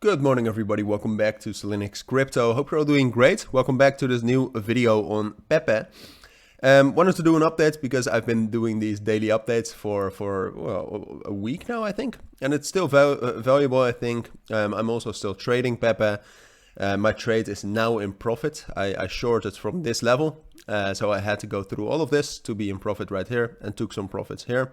Good morning everybody, welcome back to Cilinix Crypto. Hope you're all doing great. Welcome back to this new video on Pepe. Wanted to do an update because I've been doing these daily updates for well, a week now, I think. And it's still valuable, I think. I'm also still trading Pepe. My trade is now in profit. I shorted from this level. So I had to go through all of this to be in profit right here and took some profits here.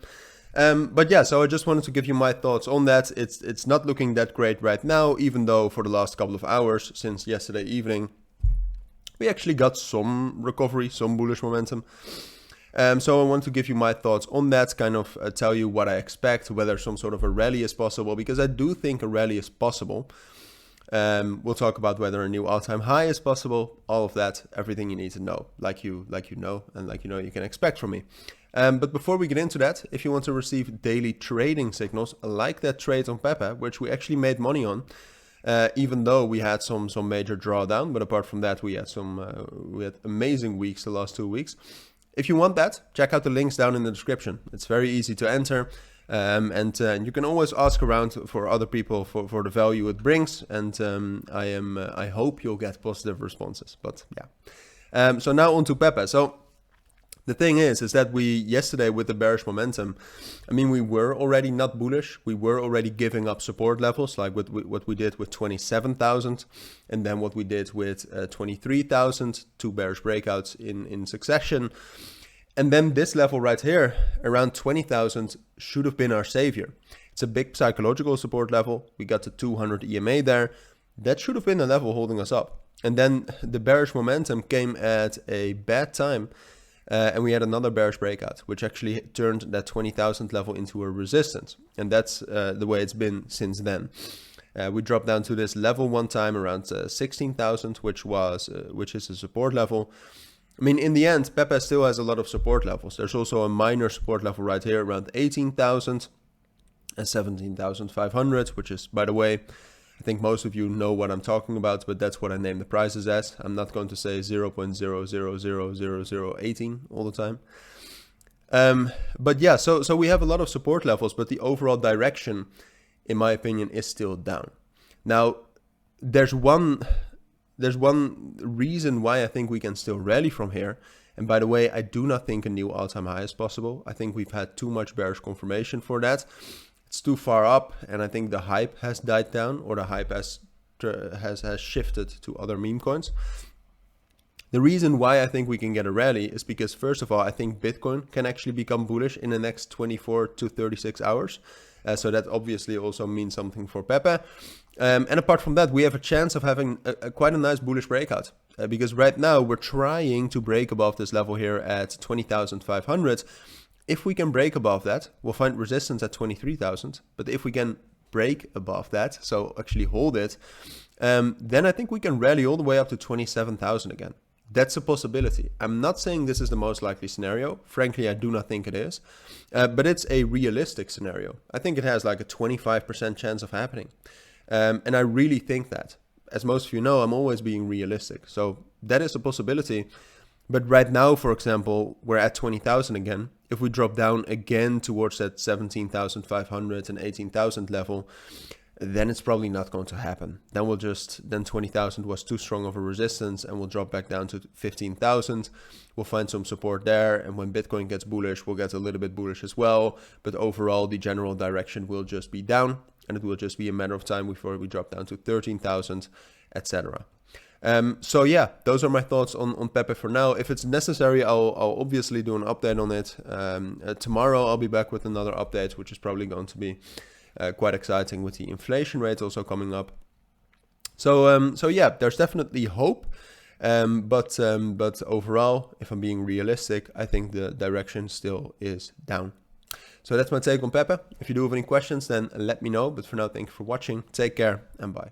But yeah, so I just wanted to give you my thoughts on that. It's not looking that great right now, even though for the last couple of hours since yesterday evening, we actually got some recovery, some bullish momentum. So I want to give you my thoughts on that, kind of tell you what I expect, whether some sort of a rally is possible, because I do think a rally is possible. We'll talk about whether a new all-time high is possible, all of that, everything you need to know, like you know, and like you can expect from me. But before we get into that, if you want to receive daily trading signals, like that trade on Pepe, which we actually made money on, even though we had some major drawdown, but apart from that, we had amazing weeks the last 2 weeks. If you want that, check out the links down in the description. It's very easy to enter. And you can always ask around for other people for the value it brings, and I hope you'll get positive responses. But yeah, so now on to Pepe. So the thing is that we yesterday with the bearish momentum, I mean, we were already not bullish. We were already giving up support levels, like what we did with 27,000, and then what we did with 23,000, 2 bearish breakouts in succession. And then this level right here, around 20,000, should have been our savior. It's a big psychological support level. We got to 200 EMA there. That should have been the level holding us up. And then the bearish momentum came at a bad time. And we had another bearish breakout, which actually turned that 20,000 level into a resistance. And that's the way it's been since then. We dropped down to this level one time around 16,000, which is a support level. I mean, in the end, Pepe still has a lot of support levels. There's also a minor support level right here around 18,000 and 17,500, which is, by the way, I think most of you know what I'm talking about, but that's what I name the prices as. I'm not going to say 0.00000018 all the time. But yeah, so we have a lot of support levels, but the overall direction, in my opinion, is still down. Now, there's one reason why I think we can still rally from here. And by the way, I do not think a new all-time high is possible. I think we've had too much bearish confirmation for that. It's too far up, and I think the hype has died down, or the hype has shifted to other meme coins. The reason why I think we can get a rally is because, first of all, I think Bitcoin can actually become bullish in the next 24 to 36 hours. So that obviously also means something for Pepe. And apart from that, we have a chance of having quite a nice bullish breakout. Because right now we're trying to break above this level here at 20,500. If we can break above that, we'll find resistance at 23,000. But if we can break above that, so actually hold it, then I think we can rally all the way up to 27,000 again. That's a possibility. I'm not saying this is the most likely scenario. Frankly, I do not think it is. But it's a realistic scenario. I think it has like a 25% chance of happening. And I really think that. As most of you know, I'm always being realistic. So that is a possibility. But right now, for example, we're at 20,000 again. If we drop down again towards that 17,500 and 18,000 level, then it's probably not going to happen. Then 20,000 was too strong of a resistance, and we'll drop back down to 15,000. We'll find some support there, and when Bitcoin gets bullish, we'll get a little bit bullish as well. But overall, the general direction will just be down, and it will just be a matter of time before we drop down to 13,000, etc. So yeah, those are my thoughts on Pepe for now. If it's necessary, I'll obviously do an update on it. Tomorrow I'll be back with another update, which is probably going to be quite exciting with the inflation rate also coming up. So yeah, there's definitely hope. But overall, if I'm being realistic, I think the direction still is down. So that's my take on Pepe. If you do have any questions, then let me know. But for now, thank you for watching. Take care and bye.